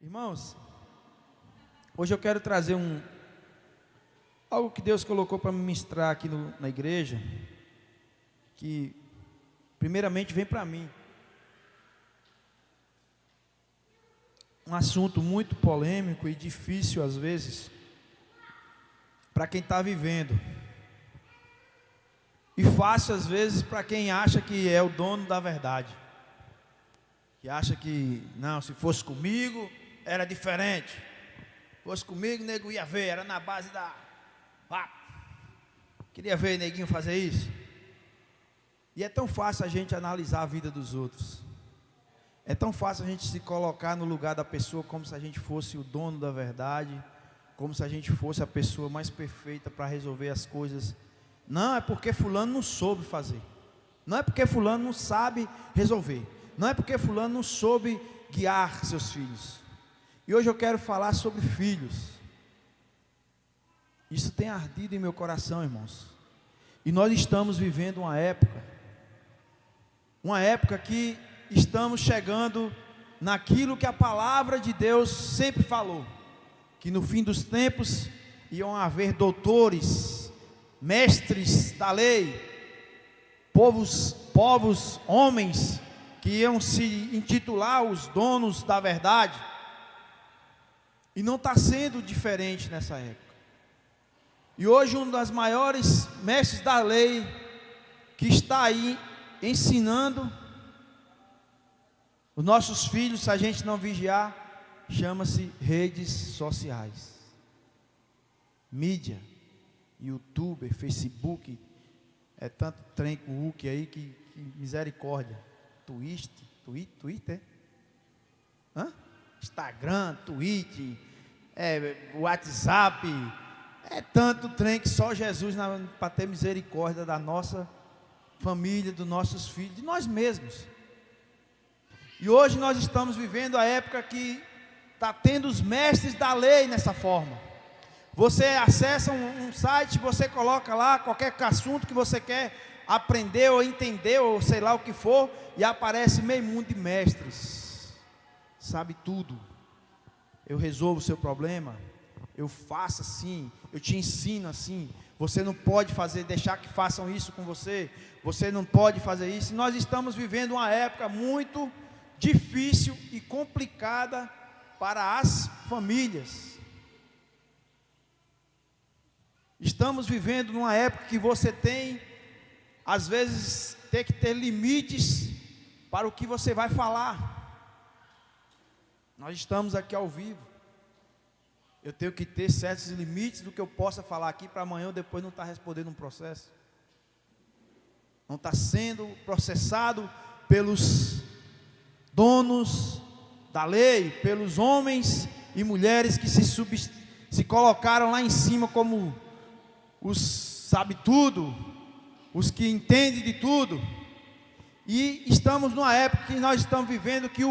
Irmãos, hoje eu quero trazer algo que Deus colocou para me ministrar aqui na igreja, que primeiramente vem para mim. Um assunto muito polêmico e difícil às vezes, para quem está vivendo. E fácil às vezes para quem acha que é o dono da verdade. Que acha que, não, se fosse comigo, era diferente. Se fosse comigo, nego ia ver, era na base da... Queria ver neguinho fazer isso. E é tão fácil a gente analisar a vida dos outros. É tão fácil a gente se colocar no lugar da pessoa como se a gente fosse o dono da verdade, como se a gente fosse a pessoa mais perfeita para resolver as coisas. Não, é porque fulano não soube fazer. Não é porque fulano não sabe resolver. Não é porque fulano não soube guiar seus filhos. E hoje eu quero falar sobre filhos. Isso tem ardido em meu coração, irmãos. E nós estamos vivendo uma época que estamos chegando naquilo que a palavra de Deus sempre falou, que no fim dos tempos iam haver doutores, mestres da lei, povos, homens que iam se intitular os donos da verdade. E não está sendo diferente nessa época. E hoje um dos maiores mestres da lei que está aí ensinando os nossos filhos, se a gente não vigiar, chama-se redes sociais. Mídia, YouTube, Facebook, é tanto trem com o Hulk aí que misericórdia. Twitter? Instagram, Twitter, WhatsApp, é tanto trem que só Jesus para ter misericórdia da nossa família, dos nossos filhos, de nós mesmos. E hoje nós estamos vivendo a época que está tendo os mestres da lei nessa forma. Você acessa um site, você coloca lá qualquer assunto que você quer aprender ou entender, ou sei lá o que for, e aparece meio mundo de mestres. Sabe tudo. Eu resolvo o seu problema, eu faço assim, eu te ensino assim. Você não pode deixar que façam isso com você. Você não pode fazer isso. Nós estamos vivendo uma época muito difícil e complicada para as famílias. Estamos vivendo numa época que você tem, às vezes, tem que ter limites para o que você vai falar. Nós estamos aqui ao vivo. Eu tenho que ter certos limites do que eu possa falar aqui para amanhã ou depois não estar respondendo um processo. Não está sendo processado pelos donos da lei, pelos homens e mulheres que se colocaram lá em cima como os sabe tudo, os que entendem de tudo. E estamos numa época que nós estamos vivendo que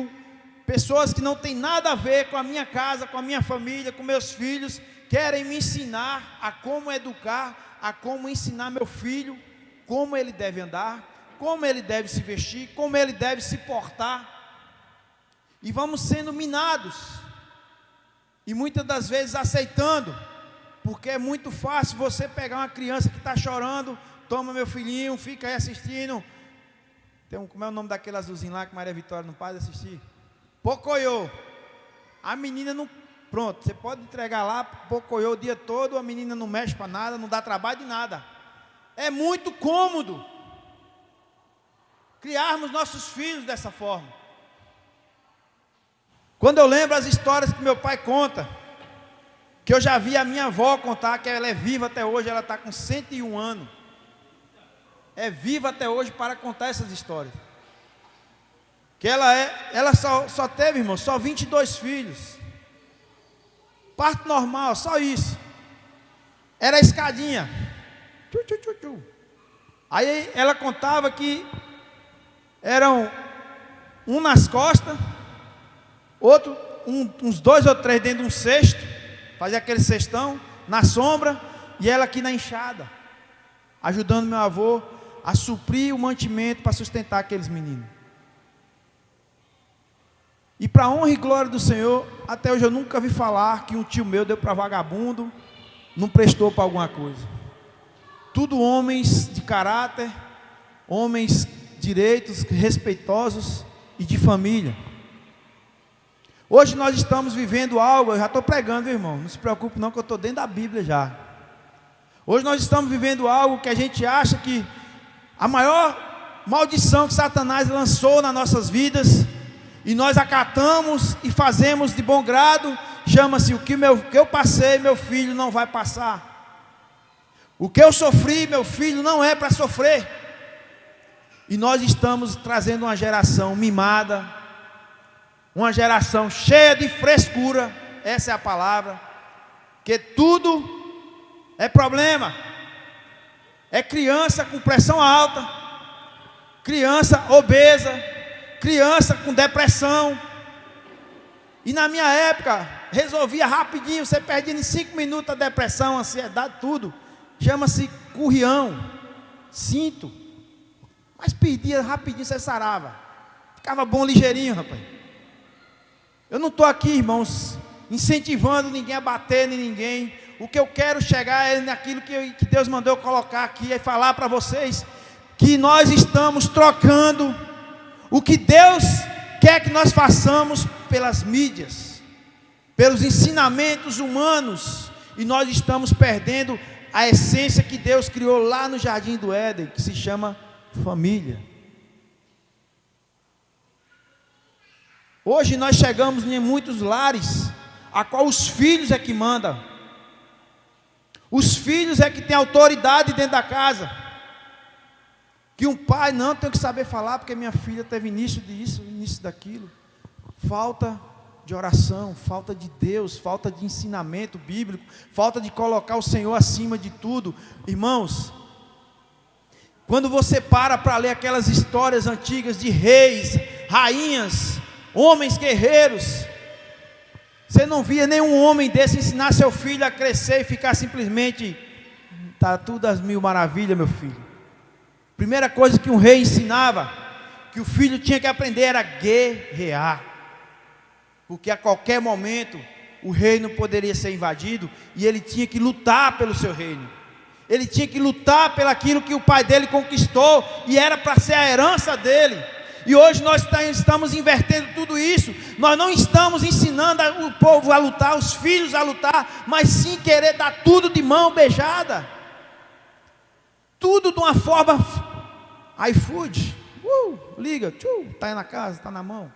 pessoas que não têm nada a ver com a minha casa, com a minha família, com meus filhos, querem me ensinar a como educar, a como ensinar meu filho, como ele deve andar, como ele deve se vestir, como ele deve se portar. E vamos sendo minados, e muitas das vezes aceitando, porque é muito fácil você pegar uma criança que está chorando, toma meu filhinho, fica aí assistindo. Como é o nome daquele azulzinho lá que Maria Vitória não pode assistir? Pocoyo. A menina não... Pronto, você pode entregar lá, Pocoyo o dia todo, a menina não mexe para nada, não dá trabalho de nada. É muito cômodo criarmos nossos filhos dessa forma. Quando eu lembro as histórias que meu pai conta, que eu já vi a minha avó contar, que ela é viva até hoje, ela está com 101 anos. É viva até hoje para contar essas histórias. Que ela só teve, irmão, só 22 filhos. Parto normal, só isso. Era a escadinha. Aí ela contava que eram um nas costas, outro, uns 2 ou 3 dentro de um cesto, fazia aquele cestão, na sombra, e ela aqui na enxada, ajudando meu avô a suprir o mantimento para sustentar aqueles meninos. E para a honra e glória do Senhor, até hoje eu nunca vi falar que um tio meu deu para vagabundo, não prestou para alguma coisa. Tudo homens de caráter, homens direitos, respeitosos e de família. Hoje nós estamos vivendo algo, eu já estou pregando, irmão, não se preocupe não que eu estou dentro da Bíblia já. Hoje nós estamos vivendo algo que a gente acha que a maior maldição que Satanás lançou nas nossas vidas, e nós acatamos e fazemos de bom grado, chama-se o que eu passei, meu filho não vai passar. O que eu sofri, meu filho não é para sofrer. E nós estamos trazendo uma geração mimada, uma geração cheia de frescura, essa é a palavra, que tudo é problema, é criança com pressão alta, criança obesa, criança com depressão. E na minha época, resolvia rapidinho, você perdia em 5 minutos a depressão, a ansiedade, tudo. Chama-se currião, cinto. Mas perdia rapidinho, você sarava. Ficava bom ligeirinho, rapaz. Eu não estou aqui, irmãos, incentivando ninguém a bater em ninguém. O que eu quero chegar é naquilo que Deus mandou eu colocar aqui, é falar para vocês que nós estamos trocando o que Deus quer que nós façamos pelas mídias, pelos ensinamentos humanos, e nós estamos perdendo a essência que Deus criou lá no Jardim do Éden, que se chama família. Hoje nós chegamos em muitos lares, a qual os filhos é que mandam, os filhos é que têm autoridade dentro da casa, que um pai não tem que saber falar, porque minha filha teve início disso, início daquilo. Falta de oração, falta de Deus, falta de ensinamento bíblico, falta de colocar o Senhor acima de tudo. Irmãos, quando você para ler aquelas histórias antigas de reis, rainhas, homens guerreiros, você não via nenhum homem desse ensinar seu filho a crescer e ficar simplesmente, está tudo às mil maravilhas, meu filho. Primeira coisa que um rei ensinava, que o filho tinha que aprender, era guerrear. Porque a qualquer momento o reino poderia ser invadido, e ele tinha que lutar pelo seu reino. Ele tinha que lutar pelo aquilo que o pai dele conquistou, e era para ser a herança dele. E hoje nós estamos invertendo tudo isso. Nós não estamos ensinando o povo a lutar, os filhos a lutar, mas sim querer dar tudo de mão beijada. Tudo de uma forma iFood, liga, está aí na casa, está na mão.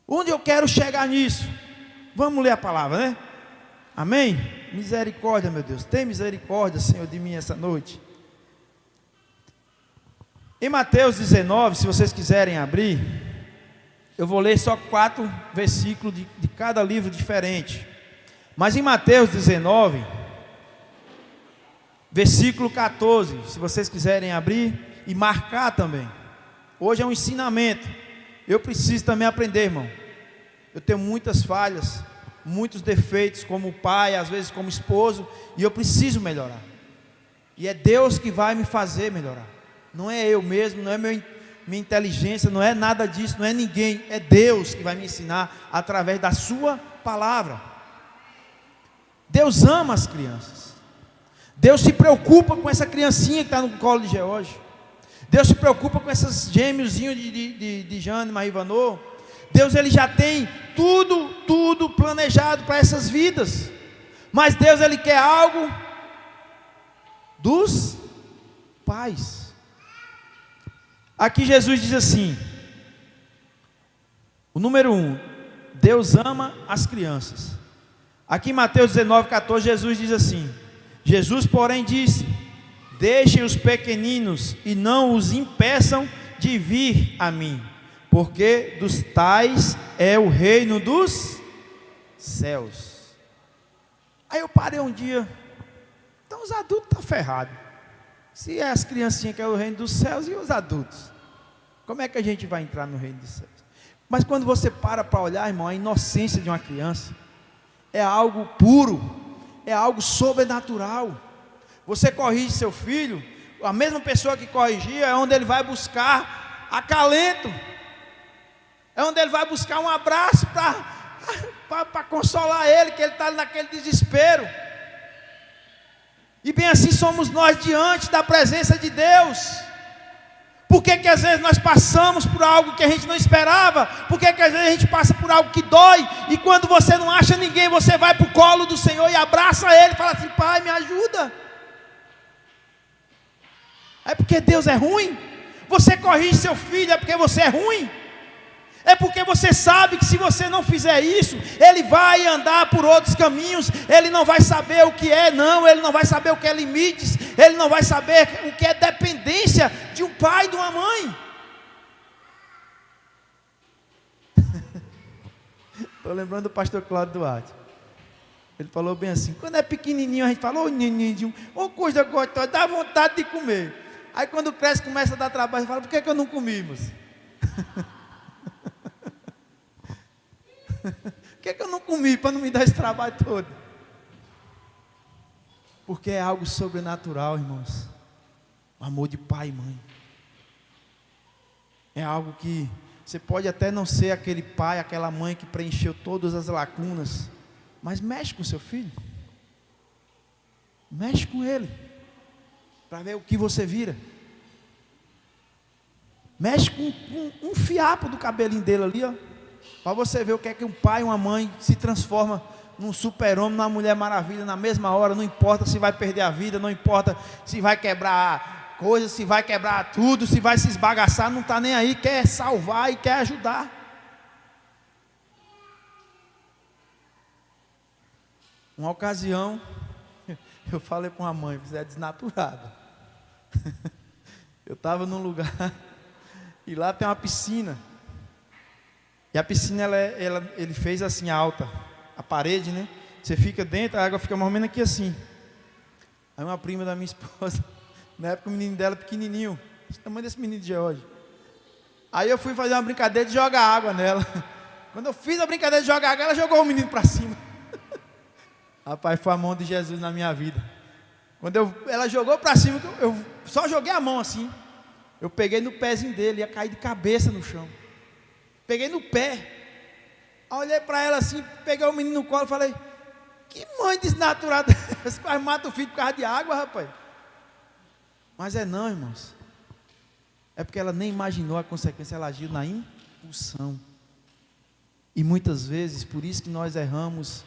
Onde eu quero chegar nisso? Vamos ler a palavra, né? Amém? Misericórdia, meu Deus, tem misericórdia, Senhor, de mim essa noite. Em Mateus 19, se vocês quiserem abrir, eu vou ler só 4 versículos de cada livro diferente. Mas em Mateus 19, versículo 14, se vocês quiserem abrir e marcar também. Hoje é um ensinamento. Eu preciso também aprender, irmão. Eu tenho muitas falhas, muitos defeitos como pai, às vezes como esposo, e eu preciso melhorar. E é Deus que vai me fazer melhorar. Não é eu mesmo, não é minha inteligência, não é nada disso, não é ninguém. É Deus que vai me ensinar através da sua palavra. Deus ama as crianças. Deus se preocupa com essa criancinha que está no colo de George. Deus se preocupa com esses gêmeozinhos de Jane e Marivanô. Deus, ele já tem tudo planejado para essas vidas. Mas Deus, ele quer algo dos pais. Aqui Jesus diz assim, o número 1, Deus ama as crianças. Aqui em Mateus 19, 14, Jesus diz assim, Jesus, porém, disse, deixem os pequeninos e não os impeçam de vir a mim, porque dos tais é o reino dos céus. Aí eu parei um dia, então os adultos estão ferrados. Se é as criancinhas que é o reino dos céus, e os adultos? Como é que a gente vai entrar no reino dos céus? Mas quando você para olhar, irmão, a inocência de uma criança é algo puro, é algo sobrenatural. Você corrige seu filho, a mesma pessoa que corrigia é onde ele vai buscar acalento. É onde ele vai buscar um abraço para consolar ele, que ele está naquele desespero. E bem assim somos nós diante da presença de Deus. Por que às vezes nós passamos por algo que a gente não esperava? Por que às vezes a gente passa por algo que dói? E quando você não acha ninguém, você vai para o colo do Senhor e abraça Ele e fala assim: Pai, me ajuda. É porque Deus é ruim? Você corrige seu filho, é porque você é ruim? É porque você sabe que se você não fizer isso, ele vai andar por outros caminhos, ele não vai saber o que é não, ele não vai saber o que é limites, ele não vai saber o que é dependência de um pai e de uma mãe. Estou lembrando do pastor Cláudio Duarte. Ele falou bem assim: quando é pequenininho a gente fala, ô nininho, ô coisa gostosa, dá vontade de comer. Aí quando cresce, começa a dar trabalho, fala: por que eu não comi, moço? Por que eu não comi para não me dar esse trabalho todo? Porque é algo sobrenatural, irmãos. O amor de pai e mãe é algo que você pode até não ser aquele pai, aquela mãe que preencheu todas as lacunas, mas mexe com seu filho, mexe com ele, para ver o que você vira. Mexe com um fiapo do cabelinho dele ali, ó, para você ver o que é que um pai e uma mãe se transforma num super-homem, numa mulher maravilha, na mesma hora. Não importa se vai perder a vida, não importa se vai quebrar coisas, se vai quebrar tudo, se vai se esbagaçar, não está nem aí, quer salvar e quer ajudar. Uma ocasião, eu falei para uma mãe: você é desnaturada. Eu estava num lugar e lá tem uma piscina. E a piscina, ele fez assim alta, a parede, né? Você fica dentro, a água fica mais ou menos aqui assim. Aí uma prima da minha esposa, na época o menino dela pequenininho, o tamanho desse menino de George. Aí eu fui fazer uma brincadeira de jogar água nela. Quando eu fiz a brincadeira de jogar água, ela jogou o menino para cima. Rapaz, foi a mão de Jesus na minha vida. Quando ela jogou para cima, eu só joguei a mão assim. Eu peguei no pezinho dele, ia cair de cabeça no chão. Peguei no pé. Aí olhei para ela assim, peguei o menino no colo e falei: que mãe desnaturada, você quase mata o filho por causa de água, rapaz. Mas não, irmãos. É porque ela nem imaginou a consequência, ela agiu na impulsão. E muitas vezes, por isso que nós erramos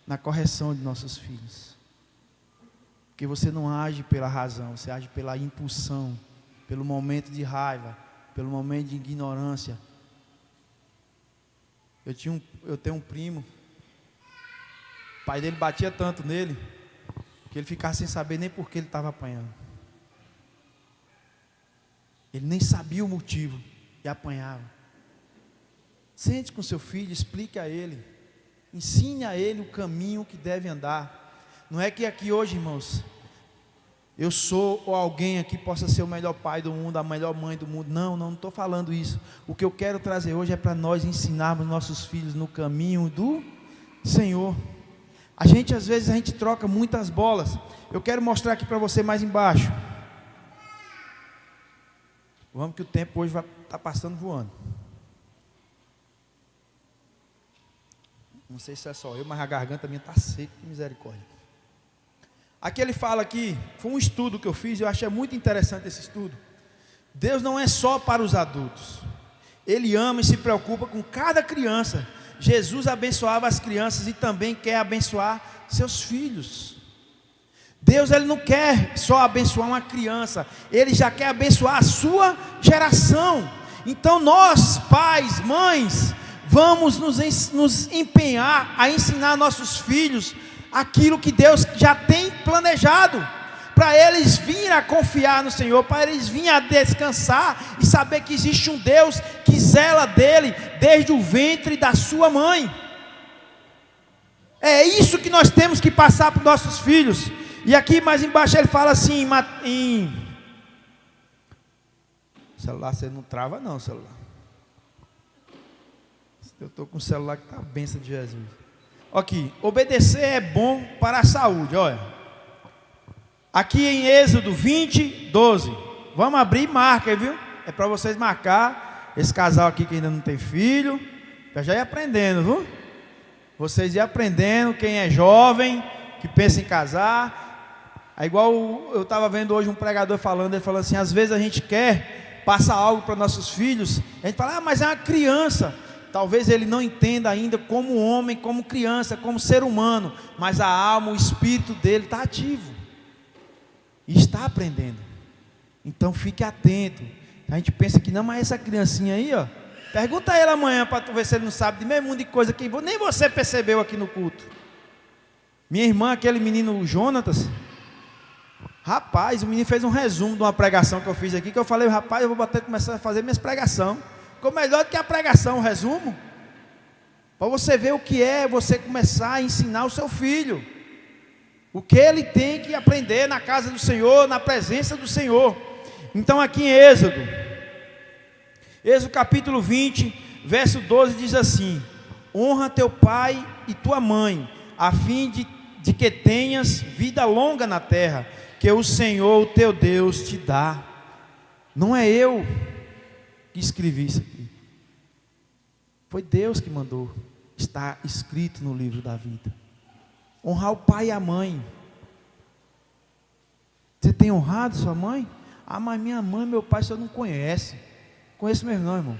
na correção de nossos filhos. Porque você não age pela razão, você age pela impulsão, pelo momento de raiva, pelo momento de ignorância. Eu tenho um primo, o pai dele batia tanto nele, que ele ficava sem saber nem por que ele estava apanhando. Ele nem sabia o motivo e apanhava. Sente com seu filho, explique a ele, ensine a ele o caminho que deve andar. Não é que aqui hoje, irmãos, eu sou ou alguém aqui possa ser o melhor pai do mundo, a melhor mãe do mundo. Não estou falando isso. O que eu quero trazer hoje é para nós ensinarmos nossos filhos no caminho do Senhor. Às vezes a gente troca muitas bolas. Eu quero mostrar aqui para você mais embaixo. Vamos que o tempo hoje vai estar passando voando. Não sei se é só eu, mas a garganta minha está seca, que misericórdia. Aqui ele fala aqui, foi um estudo que eu fiz, eu achei muito interessante esse estudo. Deus não é só para os adultos. Ele ama e se preocupa com cada criança. Jesus abençoava as crianças e também quer abençoar seus filhos. Deus, ele não quer só abençoar uma criança, ele já quer abençoar a sua geração. Então nós, pais, mães, vamos nos empenhar a ensinar nossos filhos aquilo que Deus já tem planejado, para eles virem a confiar no Senhor, para eles virem a descansar e saber que existe um Deus que zela dele desde o ventre da sua mãe. É isso que nós temos que passar para os nossos filhos. E aqui mais embaixo ele fala assim celular, você não trava não, celular. Eu estou com o celular que está a bênção de Jesus. Aqui, obedecer é bom para a saúde, olha. Aqui em Êxodo 20, 12. Vamos abrir e marca, viu? É para vocês marcar. esse casal aqui que ainda não tem filho, já ia aprendendo, viu? Vocês iam aprendendo, quem é jovem, que pensa em casar. É igual eu estava vendo hoje um pregador falando, ele falou assim, às vezes a gente quer passar algo para nossos filhos, a gente fala, mas é uma criança. Talvez ele não entenda ainda como homem, como criança, como ser humano, mas a alma, o espírito dele está ativo e está aprendendo. Então fique atento. A gente pensa que não, mas essa criancinha aí, ó, pergunta a ele amanhã para tu ver se ele não sabe de meio mundo de coisa que nem você percebeu aqui no culto. Minha irmã, aquele menino Jonatas, rapaz, o menino fez um resumo de uma pregação que eu fiz aqui, que eu falei, rapaz, eu vou começar a fazer minhas pregações. Ficou melhor do que a pregação, o resumo. Para você ver o que é você começar a ensinar o seu filho. O que ele tem que aprender na casa do Senhor, na presença do Senhor. Então aqui em Êxodo capítulo 20, verso 12 diz assim: honra teu pai e tua mãe, a fim de que tenhas vida longa na terra, que o Senhor, o teu Deus, te dá. Não é eu que escrevi isso aqui, foi Deus que mandou. Está escrito no livro da vida. Honrar o pai e a mãe. Você tem honrado sua mãe? Ah, mas minha mãe e meu pai você não conhece. Conheço mesmo não, irmão.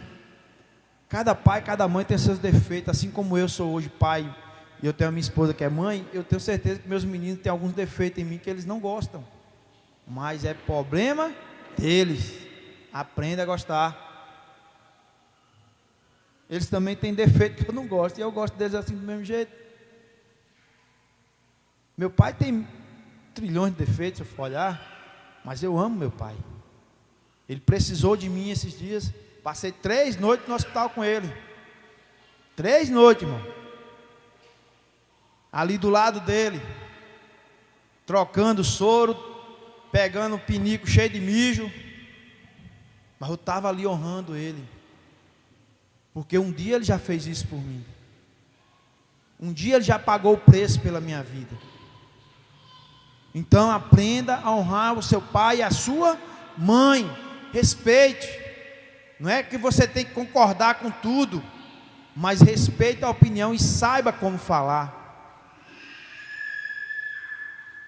Cada pai, cada mãe tem seus defeitos. Assim como eu sou hoje pai e eu tenho a minha esposa que é mãe, eu tenho certeza que meus meninos têm alguns defeitos em mim que eles não gostam. Mas é problema deles. Aprenda a gostar. Eles também têm defeito que eu não gosto, e eu gosto deles assim do mesmo jeito. Meu pai tem trilhões de defeitos, se eu for olhar, mas eu amo meu pai. Ele precisou de mim esses dias. Passei 3 noites no hospital com ele. 3 noites, irmão. Ali do lado dele, trocando soro, pegando um pinico cheio de mijo. Mas eu estava ali honrando ele. Porque um dia ele já fez isso por mim. Um dia ele já pagou o preço pela minha vida. Então aprenda a honrar o seu pai e a sua mãe. Respeite. Não é que você tem que concordar com tudo, mas respeite a opinião e saiba como falar.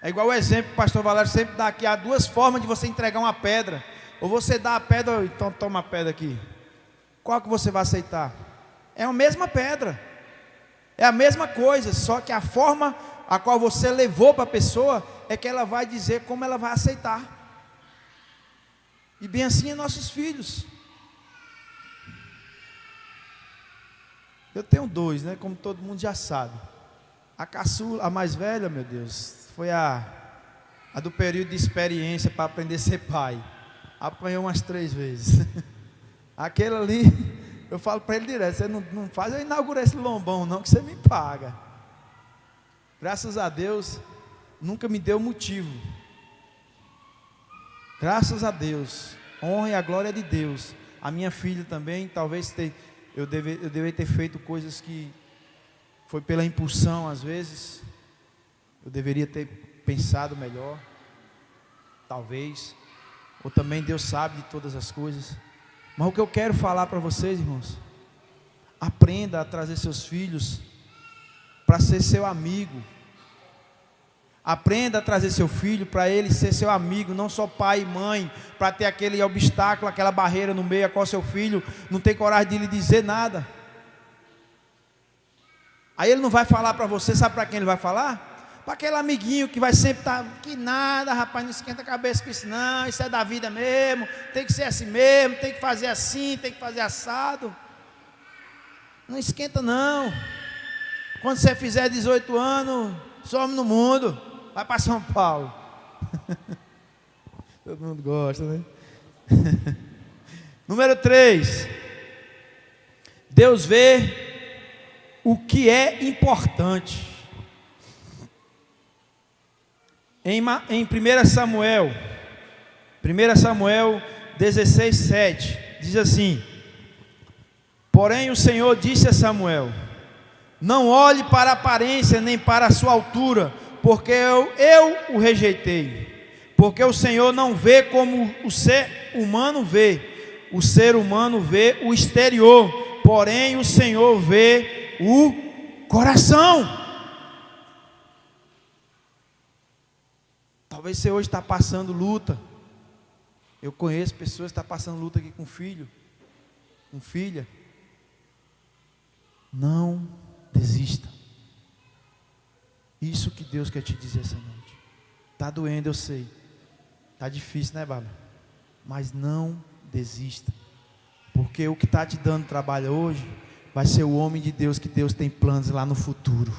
É igual o exemplo que o pastor Valério sempre dá aqui. Há 2 formas de você entregar uma pedra. Ou você dá a pedra, então toma a pedra aqui. Qual que você vai aceitar? É a mesma pedra. É a mesma coisa, só que a forma a qual você levou para a pessoa é que ela vai dizer como ela vai aceitar. E bem assim é nossos filhos. Eu tenho 2, né? Como todo mundo já sabe. A caçula, a mais velha, meu Deus, foi a do período de experiência para aprender a ser pai. Apanhou umas 3 vezes. Aquele ali, eu falo para ele direto, você não faz eu inaugurar esse lombão não, que você me paga. Graças a Deus, nunca me deu motivo. Graças a Deus, honra e a glória de Deus. A minha filha também, talvez eu deveria ter feito coisas que foi pela impulsão às vezes. Eu deveria ter pensado melhor, talvez. Ou também Deus sabe de todas as coisas. Mas o que eu quero falar para vocês, irmãos, aprenda a trazer seus filhos para ser seu amigo. Aprenda a trazer seu filho para ele ser seu amigo, não só pai e mãe, para ter aquele obstáculo, aquela barreira no meio a qual seu filho não tem coragem de lhe dizer nada. Aí ele não vai falar para você, sabe para quem ele vai falar? Para aquele amiguinho que vai sempre estar, que nada, rapaz, não esquenta a cabeça com isso não, isso é da vida mesmo, tem que ser assim mesmo, tem que fazer assim, tem que fazer assado. Não esquenta não. Quando você fizer 18 anos, some no mundo, vai para São Paulo. Todo mundo gosta, né? Número 3. Deus vê o que é importante. Em 1 Samuel 16:7 diz assim: porém o Senhor disse a Samuel: não olhe para a aparência nem para a sua altura, porque eu o rejeitei. Porque o Senhor não vê como o ser humano vê. O ser humano vê o exterior, porém o Senhor vê o coração. Talvez você hoje está passando luta. Eu conheço pessoas que estão passando luta aqui com filho, com filha. Não desista. Isso que Deus quer te dizer essa noite. Está doendo, eu sei. Está difícil, né, Bárbara? Mas não desista. Porque o que está te dando trabalho hoje vai ser o homem de Deus que Deus tem planos lá no futuro.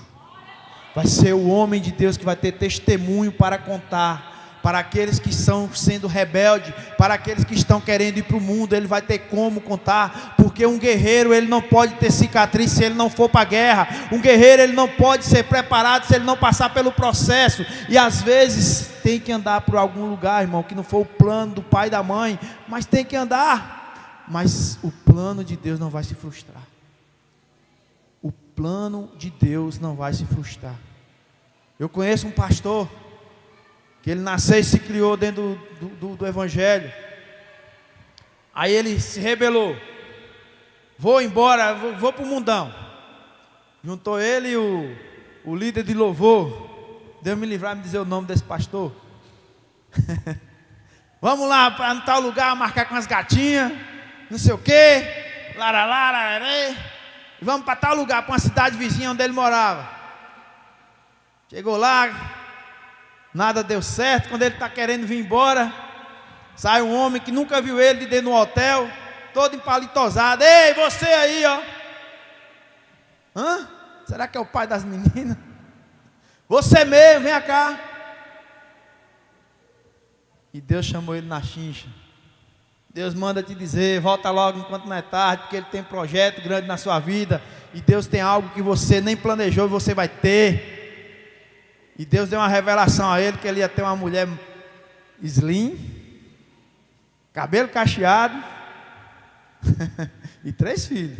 Vai ser o homem de Deus que vai ter testemunho para contar. Para aqueles que estão sendo rebeldes, para aqueles que estão querendo ir para o mundo, ele vai ter como contar. Porque um guerreiro, ele não pode ter cicatriz se ele não for para a guerra. Um guerreiro, ele não pode ser preparado se ele não passar pelo processo. E às vezes tem que andar por algum lugar, irmão, que não for o plano do pai e da mãe, mas tem que andar. Mas o plano de Deus não vai se frustrar. O plano de Deus não vai se frustrar. Eu conheço um pastor que ele nasceu e se criou dentro do Evangelho. Aí ele se rebelou. Vou embora, vou para o mundão. Juntou ele e o líder de louvor. Deus me livrar de me dizer o nome desse pastor. Vamos lá para tal lugar, marcar com as gatinhas, não sei o quê. E vamos para tal lugar, para uma cidade vizinha onde ele morava. Chegou lá. Nada deu certo. Quando ele está querendo vir embora, sai um homem que nunca viu ele de dentro do hotel, todo empalitosado. Ei, você aí, ó. Hã? Será que é o pai das meninas? Você mesmo, vem cá. E Deus chamou ele na chincha. Deus manda te dizer, volta logo enquanto não é tarde, porque Ele tem um projeto grande na sua vida. E Deus tem algo que você nem planejou e você vai ter. E Deus deu uma revelação a ele que ele ia ter uma mulher slim, cabelo cacheado e 3 filhos.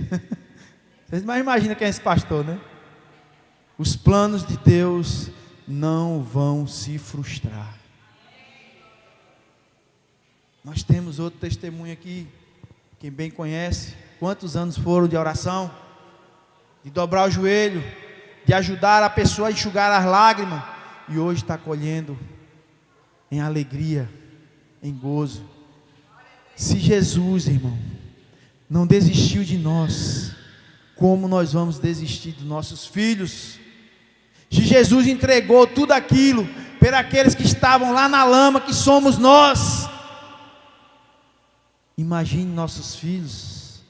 Vocês mais imaginam quem é esse pastor, né? Os planos de Deus não vão se frustrar. Nós temos outro testemunho aqui, quem bem conhece. Quantos anos foram de oração? De dobrar o joelho, de ajudar a pessoa a enxugar as lágrimas, e hoje está colhendo em alegria, em gozo. Se Jesus, irmão, não desistiu de nós, como nós vamos desistir dos nossos filhos? Se Jesus entregou tudo aquilo para aqueles que estavam lá na lama, que somos nós, imagine nossos filhos.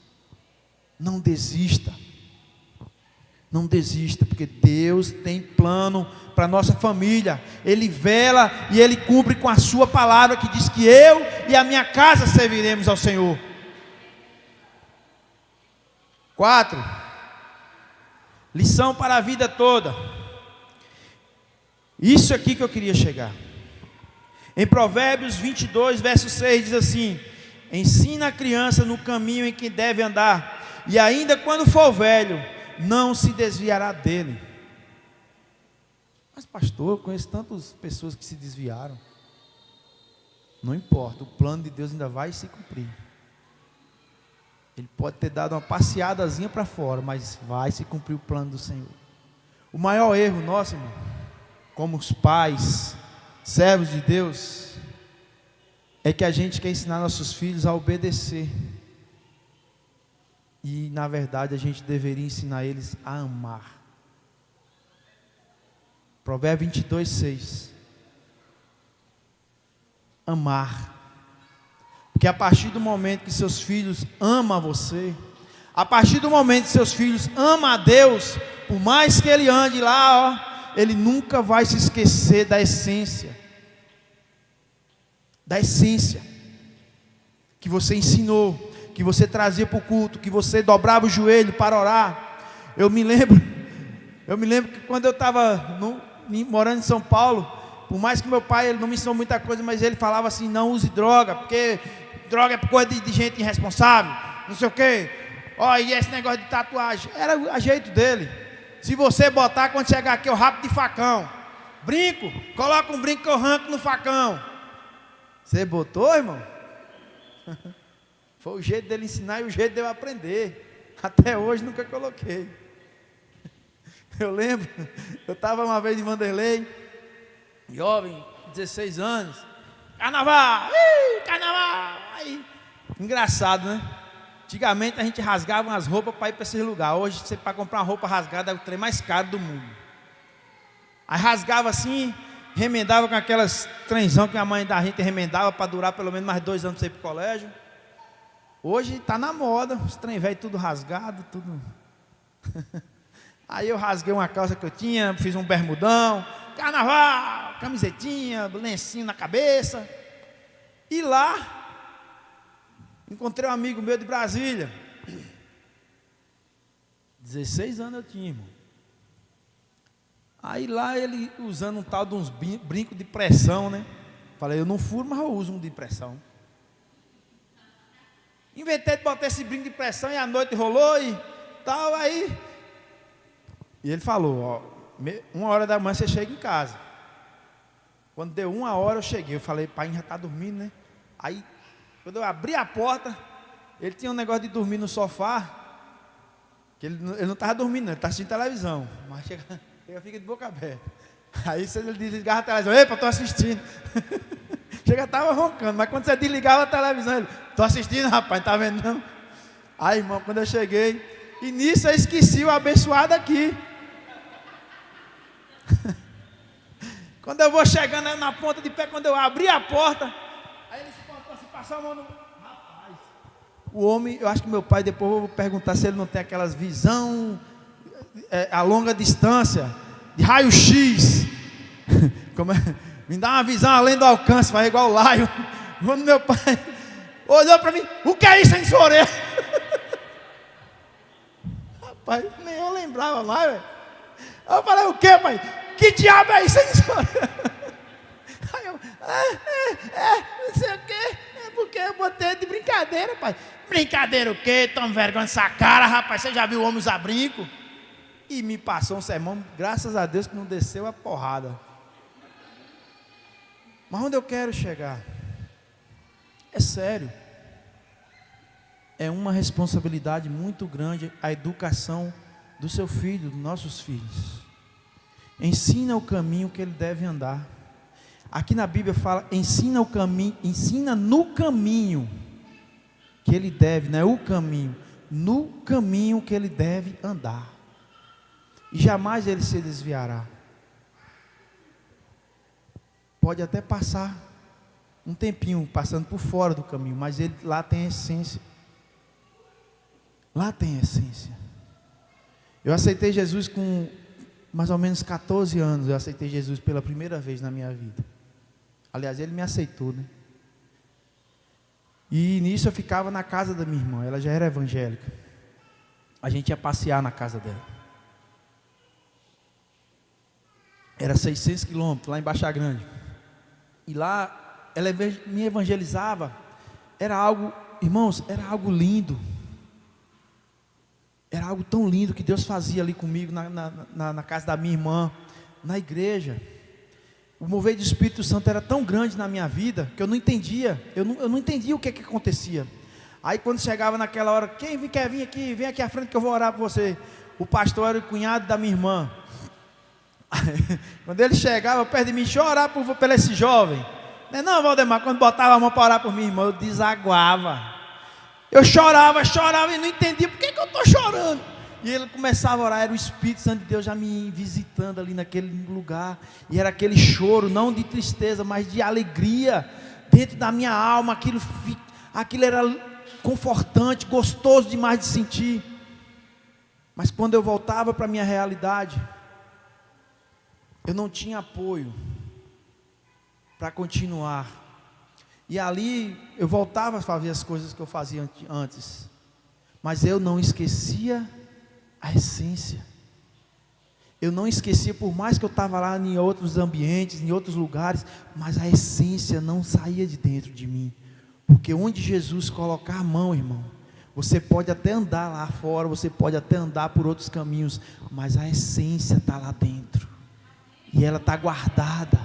Não desista. Não desista, porque Deus tem plano para a nossa família. Ele vela e Ele cumpre com a sua palavra, que diz que eu e a minha casa serviremos ao Senhor. 4. Lição para a vida toda. Isso aqui que eu queria chegar. Em Provérbios 22, verso 6 diz assim: ensina a criança no caminho em que deve andar, e ainda quando for velho, não se desviará dele. Mas pastor, eu conheço tantas pessoas que se desviaram. Não importa, o plano de Deus ainda vai se cumprir. Ele pode ter dado uma passeadazinha para fora, mas vai se cumprir o plano do Senhor. O maior erro nosso, irmão, como os pais, servos de Deus, é que a gente quer ensinar nossos filhos a obedecer. E na verdade a gente deveria ensinar eles a amar. Provérbio 22, 6. Amar. Porque a partir do momento que seus filhos amam você, a partir do momento que seus filhos amam a Deus, por mais que ele ande lá, ele nunca vai se esquecer da essência. Da essência que você ensinou, que você trazia para o culto, que você dobrava o joelho para orar. Eu me lembro que quando eu estava morando em São Paulo, por mais que meu pai ele não me ensinou muita coisa, mas ele falava assim: não use droga, porque droga é coisa de gente irresponsável, não sei o quê. Ó, e esse negócio de tatuagem, era o jeito dele. Se você botar, quando chegar aqui, eu rapo de facão. Brinco, coloca um brinco que eu arranco no facão. Você botou, irmão? Foi o jeito dele ensinar e o jeito de eu aprender. Até hoje nunca coloquei. Eu lembro, eu estava uma vez em Vanderlei, jovem, 16 anos, carnaval, carnaval. Aí, engraçado, né? Antigamente a gente rasgava umas roupas para ir para esses lugares. Hoje, você para comprar uma roupa rasgada é o trem mais caro do mundo. Aí rasgava assim, remendava com aquelas trenzão que a mãe da gente remendava para durar pelo menos mais 2 anos para ir para o colégio. Hoje está na moda, os trem velho tudo rasgado, tudo. Aí eu rasguei uma calça que eu tinha, fiz um bermudão, carnaval, camisetinha, lencinho na cabeça. E lá encontrei um amigo meu de Brasília. 16 anos eu tinha, irmão. Aí lá ele usando um tal de uns brincos de pressão, né? Falei, eu não furo, mas eu uso um de pressão. Inventei de botar esse brinco de pressão e a noite rolou e tal, aí. E ele falou, ó, 1h da manhã você chega em casa. Quando deu 1h eu cheguei, eu falei, pai, já está dormindo, né? Aí, quando eu abri a porta, ele tinha um negócio de dormir no sofá, que ele não estava dormindo, ele estava assistindo televisão, mas fica de boca aberta. Aí ele desligava a televisão, epa, estou assistindo. Chega, estava roncando, mas quando você desligava a televisão, ele, estou assistindo, rapaz, não está vendo não? Aí, irmão, quando eu cheguei, e nisso eu esqueci o abençoado aqui. Quando eu vou chegando na ponta de pé, quando eu abri a porta, aí ele se espantou, se passou a mão no... Rapaz, o homem, eu acho que meu pai, depois eu vou perguntar se ele não tem aquelas visão a longa distância, de raio-x. Como é? Me dá uma visão além do alcance, vai igual o Laio. Quando meu pai olhou para mim, o que é isso em sua orelha? Rapaz, nem eu lembrava mais, velho. Eu falei, o que, pai? Que diabo é isso em sua orelha? Aí eu, não sei o que, é porque eu botei de brincadeira, pai. Brincadeira o quê? Toma vergonha dessa cara, rapaz, você já viu o homem usar brinco? E me passou um sermão, graças a Deus que não desceu a porrada. Mas onde eu quero chegar? É sério. É uma responsabilidade muito grande a educação do seu filho, dos nossos filhos. Ensina o caminho que ele deve andar. Aqui na Bíblia fala, ensina o caminho, ensina no caminho que ele deve, não é o caminho, no caminho que ele deve andar. E jamais ele se desviará. Pode até passar um tempinho passando por fora do caminho, mas ele lá tem a essência. Lá tem a essência. Eu aceitei Jesus com mais ou menos 14 anos. Eu aceitei Jesus pela primeira vez na minha vida. Aliás, ele me aceitou, né? E nisso eu ficava na casa da minha irmã. Ela já era evangélica. A gente ia passear na casa dela. Era 600 quilômetros, lá em Baixa Grande. E lá, ela me evangelizava. Era algo, irmãos, era algo lindo. Era algo tão lindo que Deus fazia ali comigo, na casa da minha irmã, na igreja. O mover do Espírito Santo era tão grande na minha vida, que eu não entendia. Eu não entendia o que acontecia. Aí quando chegava naquela hora, quem quer vir aqui? Vem aqui à frente que eu vou orar por você. O pastor era o cunhado da minha irmã. Quando ele chegava perto de mim, deixa eu orar por esse jovem. Não, Valdemar, quando botava a mão para orar por minha irmã, eu desaguava. Eu chorava e não entendia por que eu estou chorando. E ele começava a orar, era o Espírito Santo de Deus já me visitando ali naquele lugar. E era aquele choro, não de tristeza, mas de alegria dentro da minha alma. Aquilo era confortante, gostoso demais de sentir. Mas quando eu voltava para a minha realidade, eu não tinha apoio para continuar. E ali eu voltava a fazer as coisas que eu fazia antes. Mas eu não esquecia a essência. Eu não esquecia, por mais que eu estava lá em outros ambientes, em outros lugares, mas a essência não saía de dentro de mim. Porque onde Jesus colocar a mão, irmão, você pode até andar lá fora, você pode até andar por outros caminhos, mas a essência está lá dentro. E ela está guardada.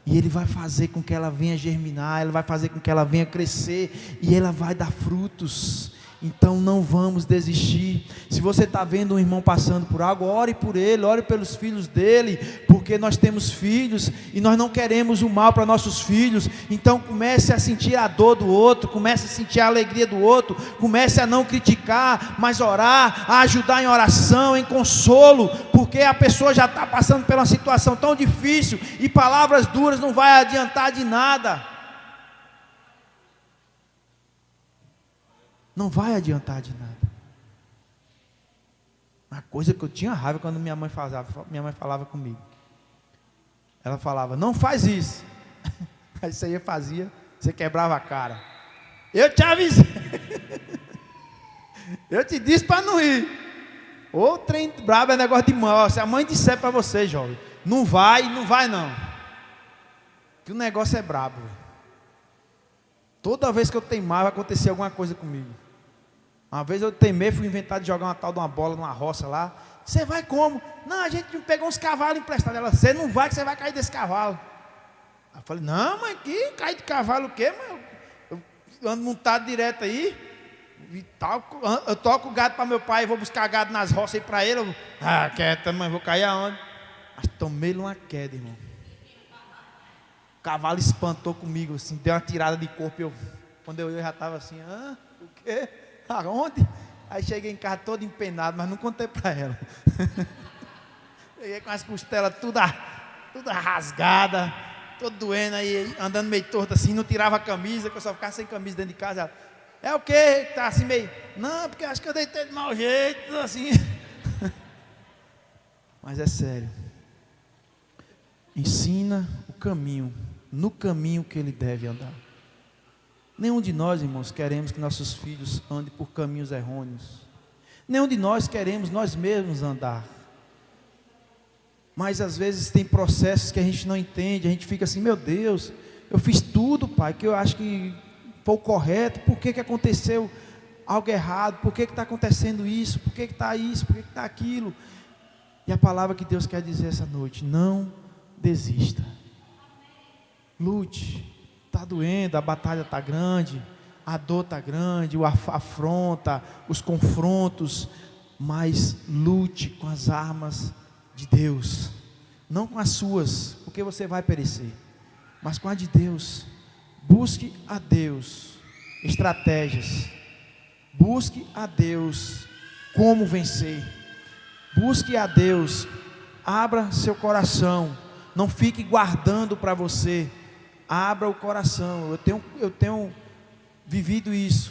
E Ele vai fazer com que ela venha germinar, Ele vai fazer com que ela venha crescer, e ela vai dar frutos. Então não vamos desistir. Se você está vendo um irmão passando por algo, ore por ele, ore pelos filhos dele, porque nós temos filhos e nós não queremos o mal para nossos filhos. Então comece a sentir a dor do outro, comece a sentir a alegria do outro, comece a não criticar, mas orar, a ajudar em oração, em consolo, porque a pessoa já está passando por uma situação tão difícil, e palavras duras não vai adiantar de nada. Não vai adiantar de nada. Uma coisa que eu tinha raiva quando minha mãe falava comigo. Ela falava, não faz isso. Aí você fazia, você quebrava a cara. Eu te avisei. Eu te disse para não ir. Ô trem brabo é negócio de mãe. Ó, se a mãe disser para você, jovem, não vai não. Que o negócio é brabo. Toda vez que eu teimava, acontecia alguma coisa comigo. Uma vez eu teimei, fui inventar de jogar uma tal de uma bola numa roça lá. Você vai como? Não, a gente pegou uns cavalos emprestados. Ela, você não vai, que você vai cair desse cavalo. Eu falei, não, mas que cair de cavalo o quê? Eu ando montado direto aí. E tal, eu toco o gado para meu pai, vou buscar gado nas roças aí para ele. Quieta, mãe, vou cair aonde? Mas tomei-lhe uma queda, irmão. O cavalo espantou comigo, assim, deu uma tirada de corpo. Quando eu já estava assim, o quê? Aonde? Aí cheguei em casa todo empenado, mas não contei para ela. Cheguei com as costelas tudo rasgada, todo doendo aí, andando meio torto assim, não tirava a camisa, que eu só ficava sem camisa dentro de casa. Ela, é o quê? Tá assim meio, não, porque acho que eu deitei de mau jeito, assim. Mas é sério. Ensina o caminho, no caminho que ele deve andar. Nenhum de nós, irmãos, queremos que nossos filhos andem por caminhos errôneos. Nenhum de nós queremos nós mesmos andar. Mas às vezes tem processos que a gente não entende, a gente fica assim, meu Deus, eu fiz tudo, pai, que eu acho que foi o correto, por que aconteceu algo errado, por que está acontecendo isso, por que está isso, por que está aquilo. E a palavra que Deus quer dizer essa noite, não desista. Lute. Está doendo, a batalha está grande, a dor está grande, a afronta, os confrontos, mas lute com as armas de Deus, não com as suas, porque você vai perecer, mas com a de Deus. Busque a Deus estratégias, busque a Deus como vencer, busque a Deus, abra seu coração, não fique guardando para você. Abra o coração. Eu tenho vivido isso.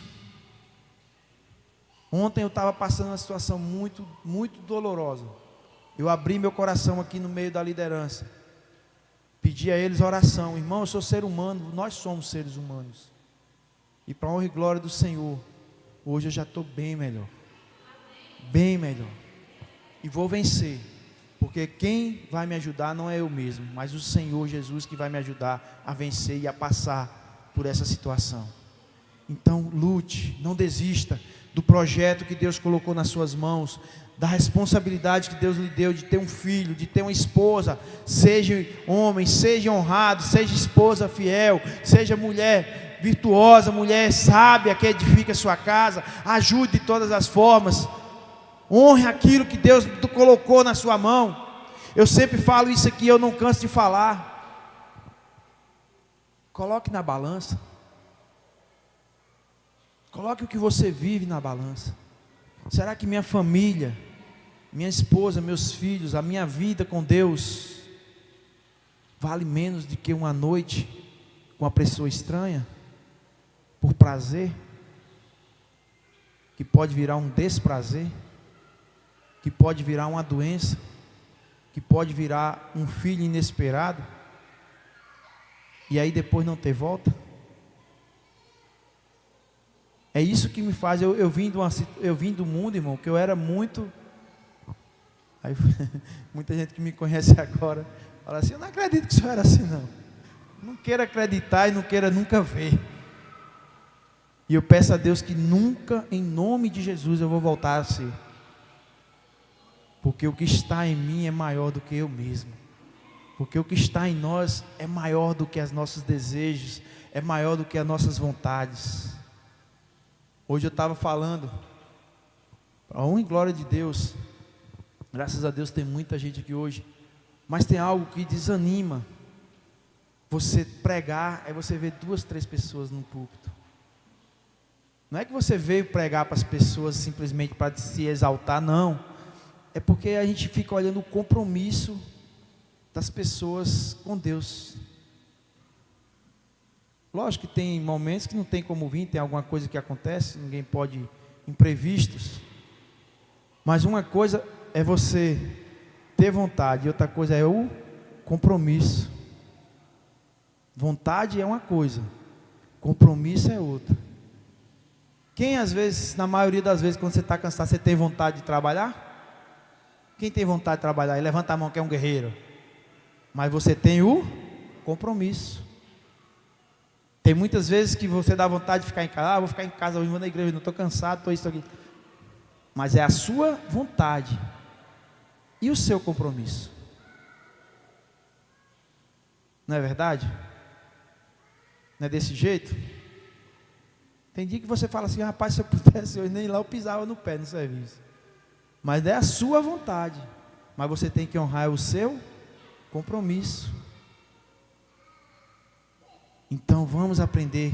Ontem eu estava passando uma situação muito, muito dolorosa. Eu abri meu coração aqui no meio da liderança. Pedi a eles oração. Irmão, eu sou ser humano, nós somos seres humanos. E para a honra e glória do Senhor, hoje eu já estou bem melhor. Bem melhor. E vou vencer. Porque quem vai me ajudar não é eu mesmo, mas o Senhor Jesus que vai me ajudar a vencer e a passar por essa situação. Então lute, não desista do projeto que Deus colocou nas suas mãos, da responsabilidade que Deus lhe deu de ter um filho, de ter uma esposa. Seja homem, seja honrado, seja esposa fiel, seja mulher virtuosa, mulher sábia que edifica a sua casa. Ajude de todas as formas. Honre aquilo que Deus colocou na sua mão. Eu sempre falo isso aqui, eu não canso de falar. Coloque na balança. Coloque o que você vive na balança. Será que minha família, minha esposa, meus filhos, a minha vida com Deus vale menos do que uma noite com uma pessoa estranha? Por prazer? Que pode virar um desprazer? Que pode virar uma doença, que pode virar um filho inesperado, e aí depois não ter volta. É isso que me faz, eu vim do mundo, irmão, que eu era muito, aí, muita gente que me conhece agora, fala assim, eu não acredito que o senhor era assim não. Não queira acreditar e não queira nunca ver. E eu peço a Deus que nunca, em nome de Jesus, eu vou voltar a ser. Porque o que está em mim é maior do que eu mesmo. Porque o que está em nós é maior do que os nossos desejos, é maior do que as nossas vontades. Hoje eu estava falando, para a honra e glória de Deus, graças a Deus tem muita gente aqui hoje, mas tem algo que desanima. Você pregar, aí você vê 2, 3 pessoas no púlpito. Não é que você veio pregar para as pessoas simplesmente para se exaltar, não. É porque a gente fica olhando o compromisso das pessoas com Deus. Lógico que tem momentos que não tem como vir, tem alguma coisa que acontece, ninguém pode, imprevistos. Mas uma coisa é você ter vontade, e outra coisa é o compromisso. Vontade é uma coisa, compromisso é outra. Quem às vezes, na maioria das vezes, quando você está cansado, você tem vontade de trabalhar? Quem tem vontade de trabalhar? E levanta a mão que é um guerreiro. Mas você tem o compromisso. Tem muitas vezes que você dá vontade de ficar em casa. Vou ficar em casa hoje, vou na igreja, não estou cansado, estou isso aqui. Mas é a sua vontade e o seu compromisso. Não é verdade? Não é desse jeito? Tem dia que você fala assim, rapaz, se eu pudesse hoje nem lá eu pisava no pé no serviço. Mas é a sua vontade. Mas você tem que honrar o seu compromisso. Então vamos aprender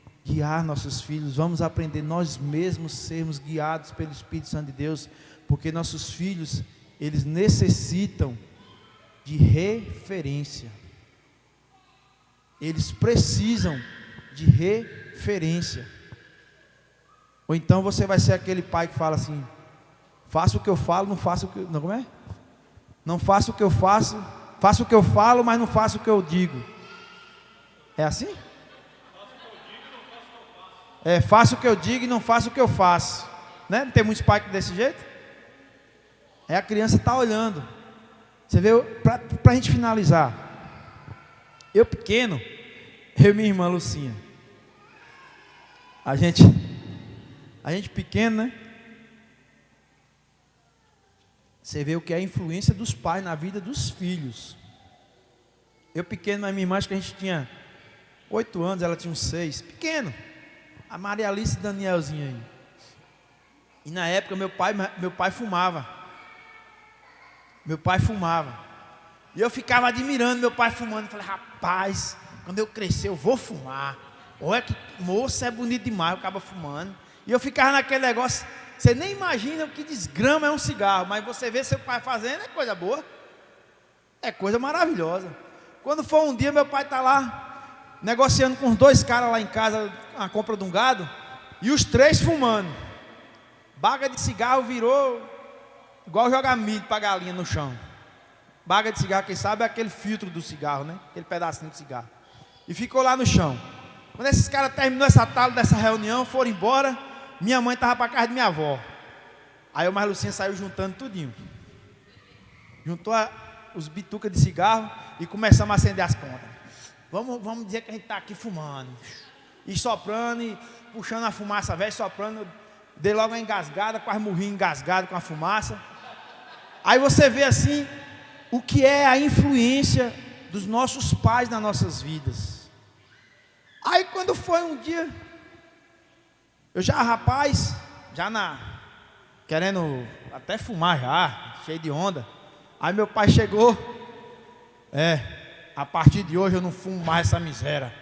a guiar nossos filhos, vamos aprender nós mesmos sermos guiados pelo Espírito Santo de Deus, porque nossos filhos, eles necessitam de referência. Eles precisam de referência. Ou então você vai ser aquele pai que fala assim: faço o que eu falo, não faço o que... Não, como é? Não faço o que eu faço, faço o que eu falo, mas não faço o que eu digo. É assim? É, faço o que eu digo e não faço o que eu faço. Né? Não tem muitos pais desse jeito? É, a criança está olhando. Você vê, para a gente finalizar. Eu pequeno, eu e minha irmã Lucinha. A gente pequeno, né? Você vê o que é a influência dos pais na vida dos filhos. Eu pequeno, mas minha irmã, acho que a gente tinha 8 anos, ela tinha uns 6. Pequeno. A Maria Alice e Danielzinho aí. E na época meu pai fumava. Meu pai fumava. E eu ficava admirando meu pai fumando. Falei, rapaz, quando eu crescer eu vou fumar. Olha que moça, é bonito demais, eu acaba fumando. E eu ficava naquele negócio. Você nem imagina o que desgrama é um cigarro. Mas você vê seu pai fazendo, é coisa boa. É coisa maravilhosa. Quando for um dia, meu pai está lá negociando com os 2 caras lá em casa a compra de um gado, e os 3 fumando. Baga de cigarro virou igual jogar milho para galinha no chão. Baga de cigarro, quem sabe, é aquele filtro do cigarro, né? Aquele pedacinho de cigarro. E ficou lá no chão. Quando esses caras terminou essa tala dessa reunião, foram embora, minha mãe estava para casa de minha avó. Aí eu mais Lucinha saiu juntando tudinho. Juntou os bitucas de cigarro e começamos a acender as pontas. Vamos dizer que a gente está aqui fumando. E soprando e puxando a fumaça velha, soprando. Dei logo uma engasgada, quase morri engasgado com a fumaça. Aí você vê assim o que é a influência dos nossos pais nas nossas vidas. Aí quando foi um dia, eu já rapaz, querendo até fumar já, cheio de onda. Aí meu pai chegou, a partir de hoje eu não fumo mais essa miséria.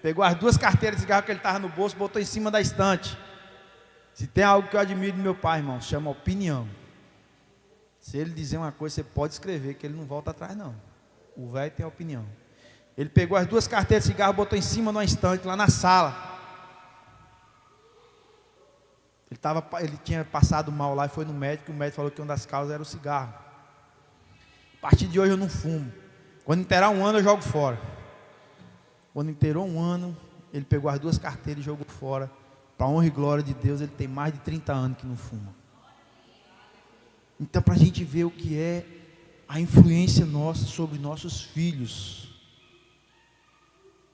Pegou as 2 carteiras de cigarro que ele estava no bolso, botou em cima da estante. Se tem algo que eu admiro do meu pai, irmão, chama opinião. Se ele dizer uma coisa, você pode escrever, que ele não volta atrás não. O velho tem opinião. Ele pegou as 2 carteiras de cigarro, botou em cima de uma estante, lá na sala. Ele tinha passado mal lá e foi no médico, e o médico falou que uma das causas era o cigarro. A partir de hoje eu não fumo. Quando inteirar 1 ano eu jogo fora. Quando inteirou 1 ano, ele pegou as 2 carteiras e jogou fora. Para a honra e glória de Deus, ele tem mais de 30 anos que não fuma. Então, para a gente ver o que é a influência nossa sobre nossos filhos.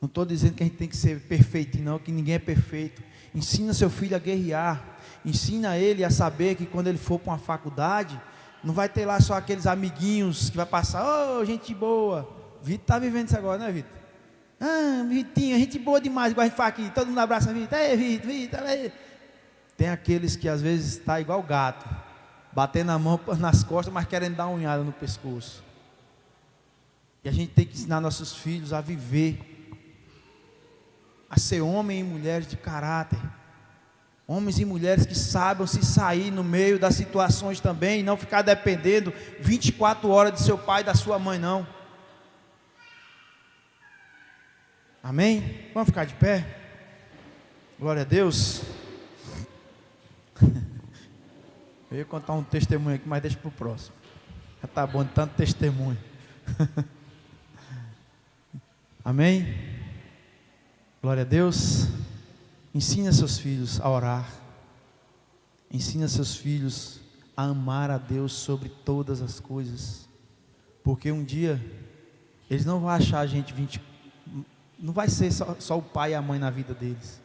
Não estou dizendo que a gente tem que ser perfeito, não, que ninguém é perfeito. Ensina seu filho a guerrear. Ensina ele a saber que quando ele for para uma faculdade, Não vai ter lá só aqueles amiguinhos que vai passar, ô, gente boa. Vitor está vivendo isso agora, né, Vitor? Ah, Vitinho, gente boa demais, igual a gente fala aqui, todo mundo abraça Vitor. Ei, Vitor, aí. Tem aqueles que às vezes está igual gato, batendo a mão nas costas, mas querendo dar uma unhada no pescoço. E a gente tem que ensinar nossos filhos a viver, a ser homens e mulheres de caráter. Homens e mulheres que saibam se sair no meio das situações também, e não ficar dependendo 24 horas de seu pai e da sua mãe, não. Amém? Vamos ficar de pé? Glória a Deus. Eu ia contar um testemunho aqui, mas deixa para o próximo. Já está bom de tanto testemunho. Amém? Glória a Deus. Ensina seus filhos a orar. Ensina seus filhos a amar a Deus sobre todas as coisas. Porque um dia eles não vão achar a gente não vai ser só o pai e a mãe na vida deles.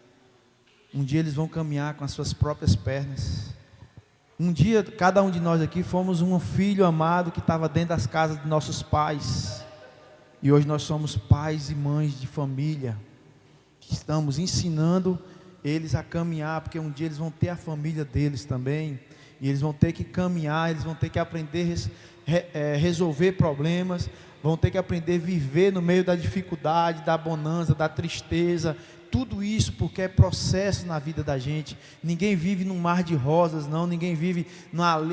Um dia eles vão caminhar com as suas próprias pernas. Um dia cada um de nós aqui fomos um filho amado que estava dentro das casas de nossos pais. E hoje nós somos pais e mães de família. Estamos ensinando eles a caminhar, porque um dia eles vão ter a família deles também, e eles vão ter que caminhar, eles vão ter que aprender a resolver problemas, vão ter que aprender a viver no meio da dificuldade, da bonança, da tristeza, tudo isso porque é processo na vida da gente. Ninguém vive num mar de rosas, não, ninguém vive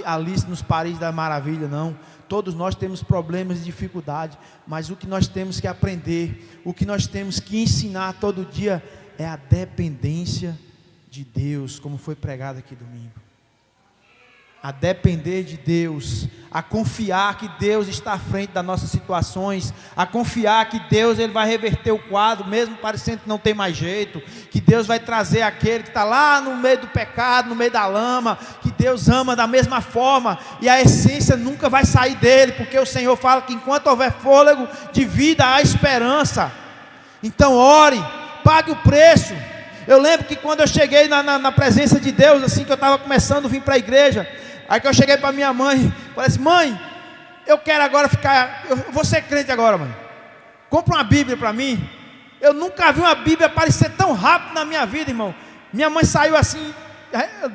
Alice nos Paris da Maravilha, não. Todos nós temos problemas e dificuldade, mas o que nós temos que aprender, o que nós temos que ensinar todo dia é a dependência de Deus, como foi pregado aqui domingo. A depender de Deus, a confiar que Deus está à frente das nossas situações, a confiar que Deus ele vai reverter o quadro, mesmo parecendo que não tem mais jeito, que Deus vai trazer aquele que está lá no meio do pecado, no meio da lama, que Deus ama da mesma forma, e a essência nunca vai sair dele, porque o Senhor fala que enquanto houver fôlego de vida, há esperança. Então ore, pague o preço. Eu lembro que quando eu cheguei na presença de Deus, assim que eu estava começando a vir para a igreja, aí que eu cheguei para minha mãe, falei assim: mãe, eu quero agora eu vou ser crente agora, mãe. Compra uma Bíblia para mim. Eu nunca vi uma Bíblia aparecer tão rápido na minha vida, irmão. Minha mãe saiu assim,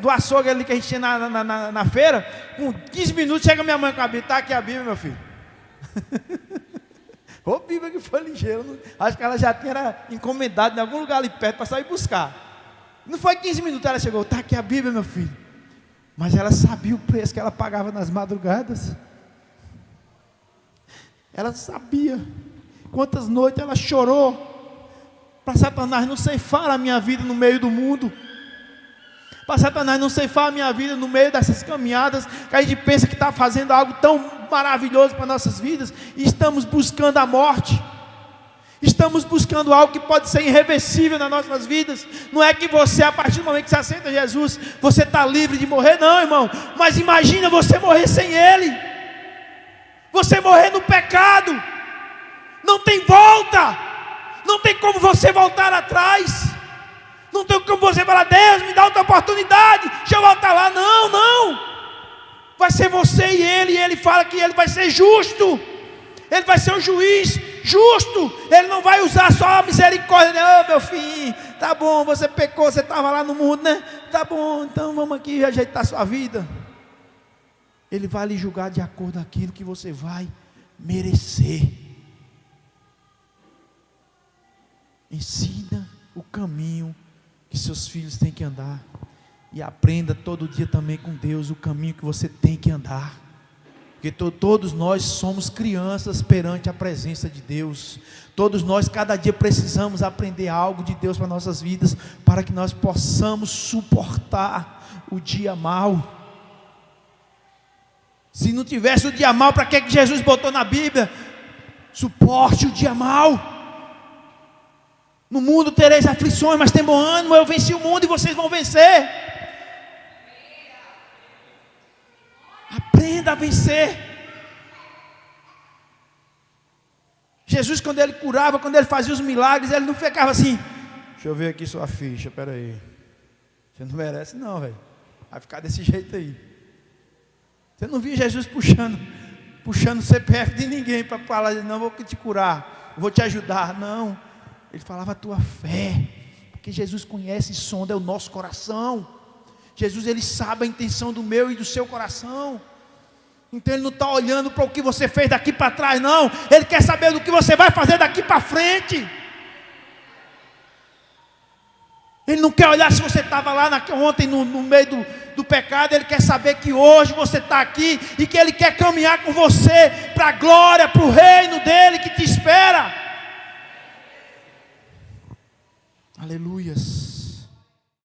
do açougue ali que a gente tinha na feira, com 15 minutos chega minha mãe com a Bíblia. Está aqui a Bíblia, meu filho. Ô Bíblia que foi ligeira. Acho que ela já tinha encomendado em algum lugar ali perto para sair buscar. Não foi 15 minutos, ela chegou: está aqui a Bíblia, meu filho. Mas ela sabia o preço que ela pagava nas madrugadas. Ela sabia quantas noites ela chorou para Satanás não ceifar a minha vida no meio do mundo, para Satanás não ceifar a minha vida no meio dessas caminhadas que a gente pensa que está fazendo algo tão maravilhoso para nossas vidas, e estamos buscando a morte. Estamos buscando algo que pode ser irreversível nas nossas vidas. Não é que você, a partir do momento que você aceita Jesus, você está livre de morrer, não, irmão. Mas imagina você morrer sem Ele. Você morrer no pecado. Não tem volta. Não tem como você voltar atrás. Não tem como você falar: Deus, me dá outra oportunidade, deixa eu voltar lá. Não, não. Vai ser você e Ele fala que Ele vai ser justo. Ele vai ser um juiz justo. Ele não vai usar só a misericórdia. Ô meu filho, tá bom, você pecou, você estava lá no mundo, né? Tá bom, então vamos aqui ajeitar a sua vida. Ele vai lhe julgar de acordo com aquilo que você vai merecer. Ensina o caminho que seus filhos têm que andar. E aprenda todo dia também com Deus o caminho que você tem que andar. Porque todos nós somos crianças perante a presença de Deus. Todos nós cada dia precisamos aprender algo de Deus para nossas vidas, para que nós possamos suportar o dia mau. Se não tivesse o dia mau, para que Jesus botou na Bíblia? Suporte o dia mau. No mundo tereis aflições, mas tem bom ânimo, eu venci o mundo e vocês vão vencer. Aprenda a vencer. Jesus, quando Ele curava, quando Ele fazia os milagres, Ele não ficava assim: deixa eu ver aqui sua ficha, peraí, você não merece não, velho. Vai ficar desse jeito aí. Você não via Jesus puxando o CPF de ninguém para falar, não, vou te curar, vou te ajudar. Não, ele falava a tua fé, porque Jesus conhece e sonda o nosso coração. Jesus, ele sabe a intenção do meu e do seu coração. Então ele não está olhando para o que você fez daqui para trás, não. Ele quer saber do que você vai fazer daqui para frente. Ele não quer olhar se você estava lá ontem no meio do pecado. Ele quer saber que hoje você está aqui e que Ele quer caminhar com você para a glória, para o reino dEle,